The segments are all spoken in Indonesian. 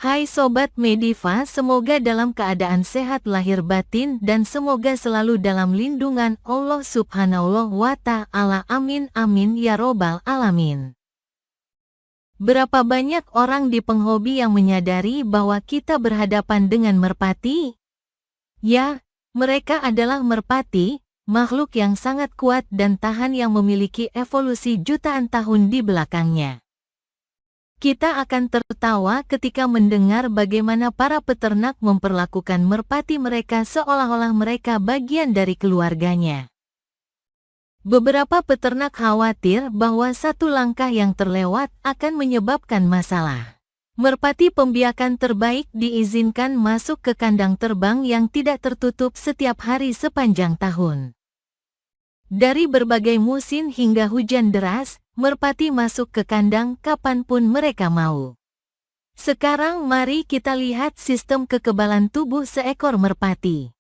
Hai Sobat Mediva, semoga dalam keadaan sehat lahir batin dan semoga selalu dalam lindungan Allah Subhanahu wa Ta'ala. Amin amin ya robbal alamin. Berapa banyak orang di penghobi yang menyadari bahwa kita berhadapan dengan merpati? Ya, mereka adalah merpati, makhluk yang sangat kuat dan tahan yang memiliki evolusi jutaan tahun di belakangnya. Kita akan tertawa ketika mendengar bagaimana para peternak memperlakukan merpati mereka seolah-olah mereka bagian dari keluarganya. Beberapa peternak khawatir bahwa satu langkah yang terlewat akan menyebabkan masalah. Merpati pembiakan terbaik diizinkan masuk ke kandang terbang yang tidak tertutup setiap hari sepanjang tahun. Dari berbagai musim hingga hujan deras, merpati masuk ke kandang kapanpun mereka mau. Sekarang mari kita lihat sistem kekebalan tubuh seekor merpati.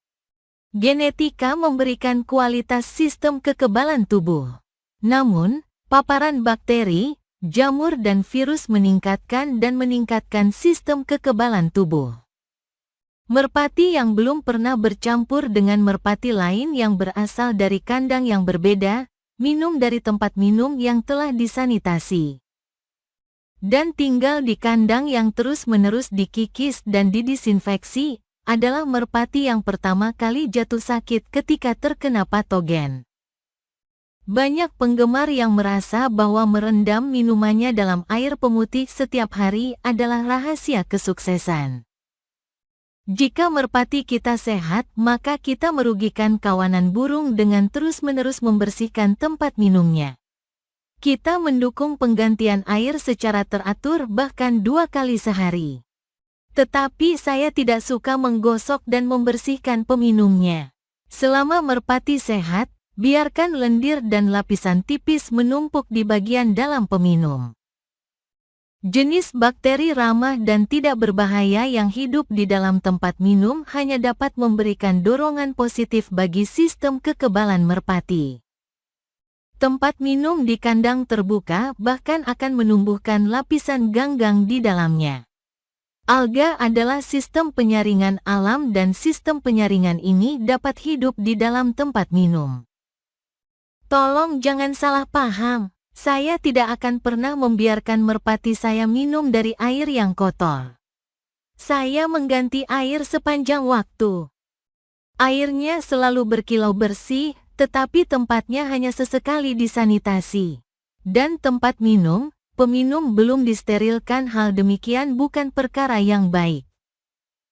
Genetika memberikan kualitas sistem kekebalan tubuh. Namun, paparan bakteri, jamur dan virus meningkatkan sistem kekebalan tubuh. Merpati yang belum pernah bercampur dengan merpati lain yang berasal dari kandang yang berbeda, minum dari tempat minum yang telah disanitasi, dan tinggal di kandang yang terus-menerus dikikis dan didisinfeksi, adalah merpati yang pertama kali jatuh sakit ketika terkena patogen. Banyak penggemar yang merasa bahwa merendam minumannya dalam air pemutih setiap hari adalah rahasia kesuksesan. Jika merpati kita sehat, maka kita merugikan kawanan burung dengan terus-menerus membersihkan tempat minumnya. Kita mendukung penggantian air secara teratur bahkan 2 kali sehari. Tetapi saya tidak suka menggosok dan membersihkan peminumnya. Selama merpati sehat, biarkan lendir dan lapisan tipis menumpuk di bagian dalam peminum. Jenis bakteri ramah dan tidak berbahaya yang hidup di dalam tempat minum hanya dapat memberikan dorongan positif bagi sistem kekebalan merpati. Tempat minum di kandang terbuka bahkan akan menumbuhkan lapisan ganggang di dalamnya. Alga adalah sistem penyaringan alam dan sistem penyaringan ini dapat hidup di dalam tempat minum. Tolong jangan salah paham. Saya tidak akan pernah membiarkan merpati saya minum dari air yang kotor. Saya mengganti air sepanjang waktu. Airnya selalu berkilau bersih, tetapi tempatnya hanya sesekali disanitasi. Dan tempat minum, peminum belum disterilkan. Hal demikian bukan perkara yang baik.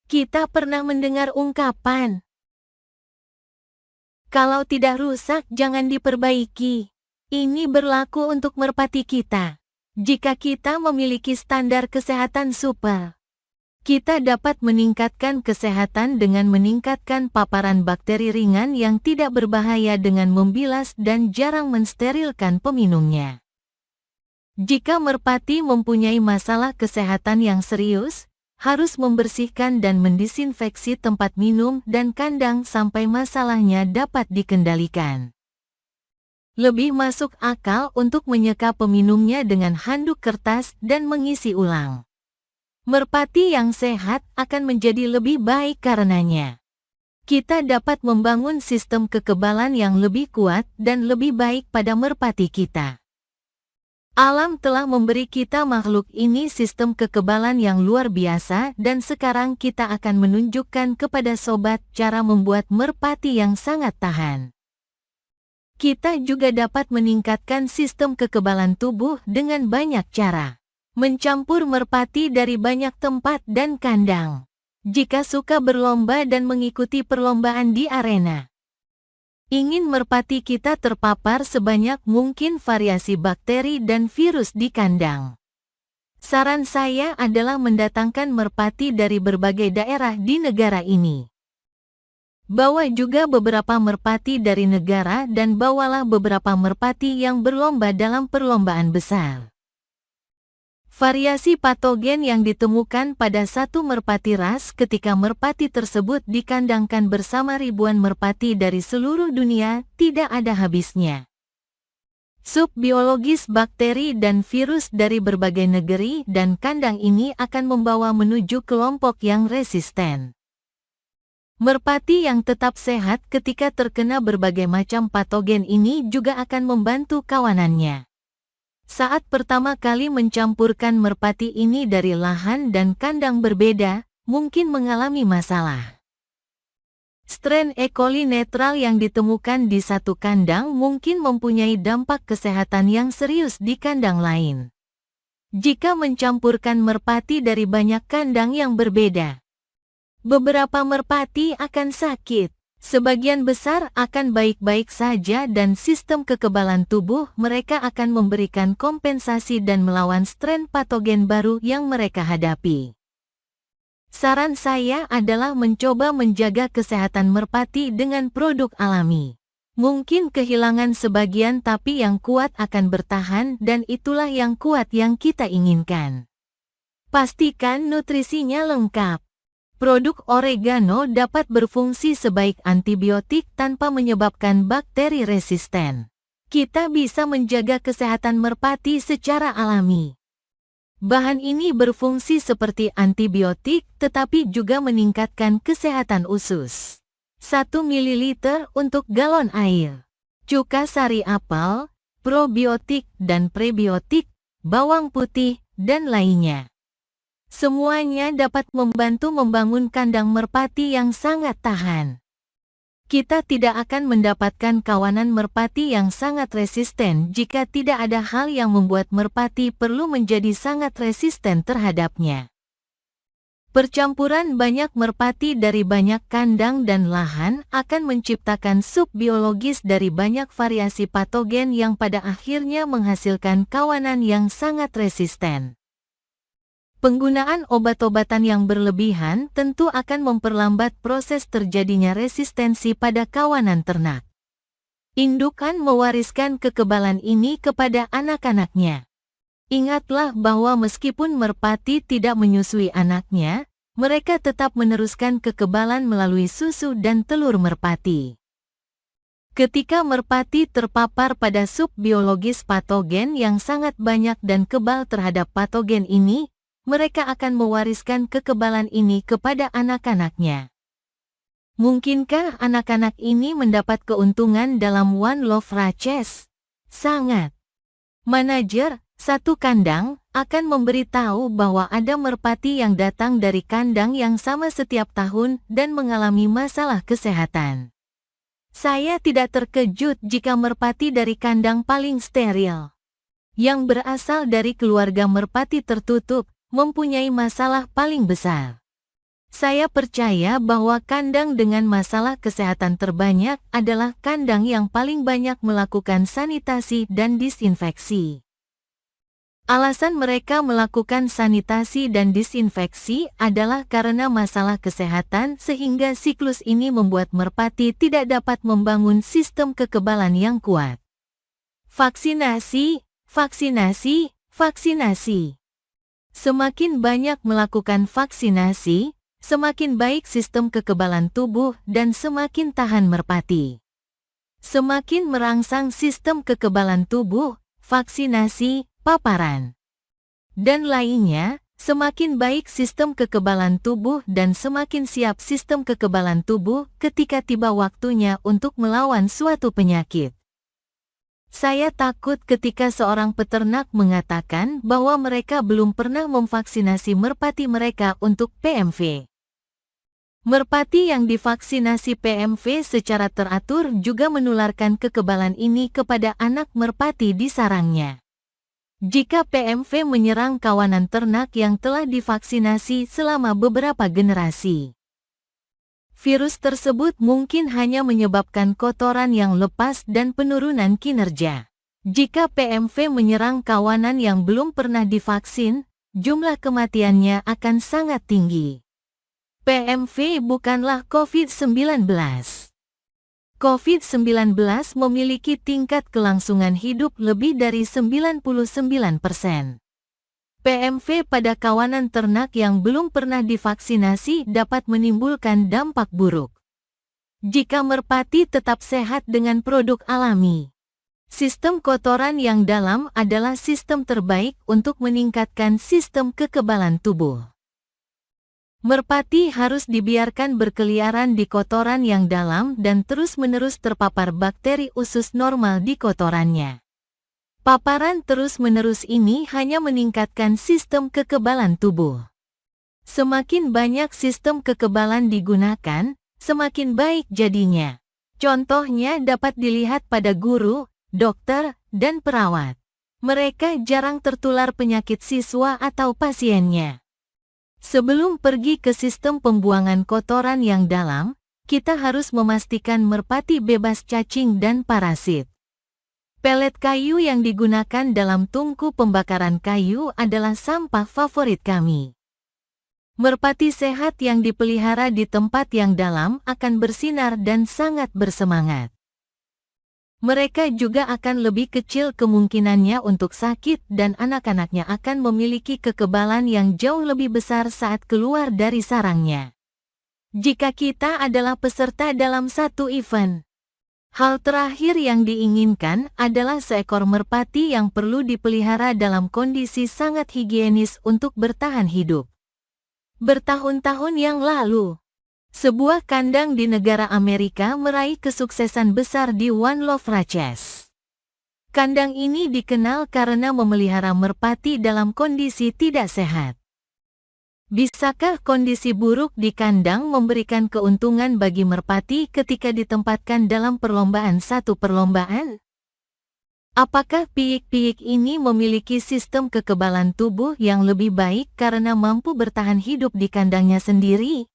Kita pernah mendengar ungkapan, "Kalau tidak rusak, jangan diperbaiki." Ini berlaku untuk merpati kita. Jika kita memiliki standar kesehatan super, kita dapat meningkatkan kesehatan dengan meningkatkan paparan bakteri ringan yang tidak berbahaya dengan membilas dan jarang mensterilkan peminumnya. Jika merpati mempunyai masalah kesehatan yang serius, harus membersihkan dan mendisinfeksi tempat minum dan kandang sampai masalahnya dapat dikendalikan. Lebih masuk akal untuk menyeka peminumnya dengan handuk kertas dan mengisi ulang. Merpati yang sehat akan menjadi lebih baik karenanya. Kita dapat membangun sistem kekebalan yang lebih kuat dan lebih baik pada merpati kita. Alam telah memberi kita makhluk ini sistem kekebalan yang luar biasa dan sekarang kita akan menunjukkan kepada sobat cara membuat merpati yang sangat tahan. Kita juga dapat meningkatkan sistem kekebalan tubuh dengan banyak cara. Mencampur merpati dari banyak tempat dan kandang. Jika suka berlomba dan mengikuti perlombaan di arena. Ingin merpati kita terpapar sebanyak mungkin variasi bakteri dan virus di kandang. Saran saya adalah mendatangkan merpati dari berbagai daerah di negara ini. Bawa juga beberapa merpati dari negara dan bawalah beberapa merpati yang berlomba dalam perlombaan besar. Variasi patogen yang ditemukan pada satu merpati ras ketika merpati tersebut dikandangkan bersama ribuan merpati dari seluruh dunia tidak ada habisnya. Sup biologis bakteri dan virus dari berbagai negeri dan kandang ini akan membawa menuju kelompok yang resisten. Merpati yang tetap sehat ketika terkena berbagai macam patogen ini juga akan membantu kawanannya. Saat pertama kali mencampurkan merpati ini dari lahan dan kandang berbeda, mungkin mengalami masalah. Strain E. coli netral yang ditemukan di satu kandang mungkin mempunyai dampak kesehatan yang serius di kandang lain. Jika mencampurkan merpati dari banyak kandang yang berbeda, beberapa merpati akan sakit. Sebagian besar akan baik-baik saja dan sistem kekebalan tubuh mereka akan memberikan kompensasi dan melawan strain patogen baru yang mereka hadapi. Saran saya adalah mencoba menjaga kesehatan merpati dengan produk alami. Mungkin kehilangan sebagian tapi yang kuat akan bertahan dan itulah yang kuat yang kita inginkan. Pastikan nutrisinya lengkap. Produk oregano dapat berfungsi sebaik antibiotik tanpa menyebabkan bakteri resisten. Kita bisa menjaga kesehatan merpati secara alami. Bahan ini berfungsi seperti antibiotik tetapi juga meningkatkan kesehatan usus. 1 ml untuk galon air. Cuka sari apel, probiotik dan prebiotik, bawang putih, dan lainnya. Semuanya dapat membantu membangun kandang merpati yang sangat tahan. Kita tidak akan mendapatkan kawanan merpati yang sangat resisten jika tidak ada hal yang membuat merpati perlu menjadi sangat resisten terhadapnya. Percampuran banyak merpati dari banyak kandang dan lahan akan menciptakan sup biologis dari banyak variasi patogen yang pada akhirnya menghasilkan kawanan yang sangat resisten. Penggunaan obat-obatan yang berlebihan tentu akan memperlambat proses terjadinya resistensi pada kawanan ternak. Indukan mewariskan kekebalan ini kepada anak-anaknya. Ingatlah bahwa meskipun merpati tidak menyusui anaknya, mereka tetap meneruskan kekebalan melalui susu dan telur merpati. Ketika merpati terpapar pada sup biologis patogen yang sangat banyak dan kebal terhadap patogen ini, mereka akan mewariskan kekebalan ini kepada anak-anaknya. Mungkinkah anak-anak ini mendapat keuntungan dalam One Love Races? Sangat. Manajer satu kandang akan memberitahu bahwa ada merpati yang datang dari kandang yang sama setiap tahun dan mengalami masalah kesehatan. Saya tidak terkejut jika merpati dari kandang paling steril, yang berasal dari keluarga merpati tertutup, mempunyai masalah paling besar. Saya percaya bahwa kandang dengan masalah kesehatan terbanyak adalah kandang yang paling banyak melakukan sanitasi dan disinfeksi. Alasan mereka melakukan sanitasi dan disinfeksi adalah karena masalah kesehatan sehingga siklus ini membuat merpati tidak dapat membangun sistem kekebalan yang kuat. Vaksinasi, vaksinasi, vaksinasi. Semakin banyak melakukan vaksinasi, semakin baik sistem kekebalan tubuh dan semakin tahan merpati. Semakin merangsang sistem kekebalan tubuh, vaksinasi, paparan, dan lainnya, semakin baik sistem kekebalan tubuh dan semakin siap sistem kekebalan tubuh ketika tiba waktunya untuk melawan suatu penyakit. Saya takut ketika seorang peternak mengatakan bahwa mereka belum pernah memvaksinasi merpati mereka untuk PMV. Merpati yang divaksinasi PMV secara teratur juga menularkan kekebalan ini kepada anak merpati di sarangnya. Jika PMV menyerang kawanan ternak yang telah divaksinasi selama beberapa generasi, virus tersebut mungkin hanya menyebabkan kotoran yang lepas dan penurunan kinerja. Jika PMV menyerang kawanan yang belum pernah divaksin, jumlah kematiannya akan sangat tinggi. PMV bukanlah COVID-19. COVID-19 memiliki tingkat kelangsungan hidup lebih dari 99%. PMV pada kawanan ternak yang belum pernah divaksinasi dapat menimbulkan dampak buruk. Jika merpati tetap sehat dengan produk alami, Sistem kotoran yang dalam adalah sistem terbaik untuk meningkatkan sistem kekebalan tubuh. Merpati harus dibiarkan berkeliaran di kotoran yang dalam dan terus-menerus terpapar bakteri usus normal di kotorannya. Paparan terus-menerus ini hanya meningkatkan sistem kekebalan tubuh. Semakin banyak sistem kekebalan digunakan, semakin baik jadinya. Contohnya dapat dilihat pada guru, dokter, dan perawat. Mereka jarang tertular penyakit siswa atau pasiennya. Sebelum pergi ke sistem pembuangan kotoran yang dalam, kita harus memastikan merpati bebas cacing dan parasit. Pelet kayu yang digunakan dalam tungku pembakaran kayu adalah sampah favorit kami. Merpati sehat yang dipelihara di tempat yang dalam akan bersinar dan sangat bersemangat. Mereka juga akan lebih kecil kemungkinannya untuk sakit dan anak-anaknya akan memiliki kekebalan yang jauh lebih besar saat keluar dari sarangnya. Jika kita adalah peserta dalam satu event, hal terakhir yang diinginkan adalah seekor merpati yang perlu dipelihara dalam kondisi sangat higienis untuk bertahan hidup. Bertahun-tahun yang lalu, sebuah kandang di negara Amerika meraih kesuksesan besar di One Love Ranches. Kandang ini dikenal karena memelihara merpati dalam kondisi tidak sehat. Bisakah kondisi buruk di kandang memberikan keuntungan bagi merpati ketika ditempatkan dalam satu perlombaan? Apakah piik-piik ini memiliki sistem kekebalan tubuh yang lebih baik karena mampu bertahan hidup di kandangnya sendiri?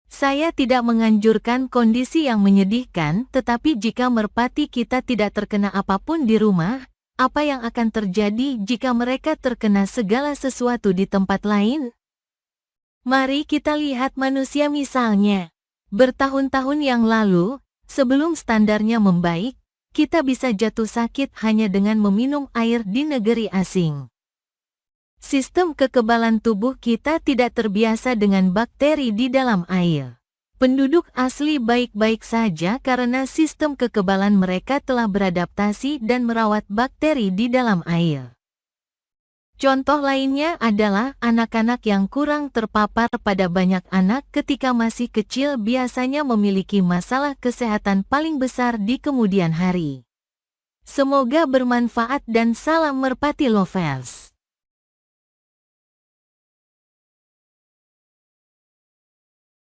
Saya tidak menganjurkan kondisi yang menyedihkan, tetapi jika merpati kita tidak terkena apapun di rumah, apa yang akan terjadi jika mereka terkena segala sesuatu di tempat lain? Mari kita lihat manusia misalnya. Bertahun-tahun yang lalu, sebelum standarnya membaik, kita bisa jatuh sakit hanya dengan meminum air di negeri asing. Sistem kekebalan tubuh kita tidak terbiasa dengan bakteri di dalam air. Penduduk asli baik-baik saja karena sistem kekebalan mereka telah beradaptasi dan merawat bakteri di dalam air. Contoh lainnya adalah anak-anak yang kurang terpapar pada banyak anak ketika masih kecil biasanya memiliki masalah kesehatan paling besar di kemudian hari. Semoga bermanfaat dan salam merpati lovers.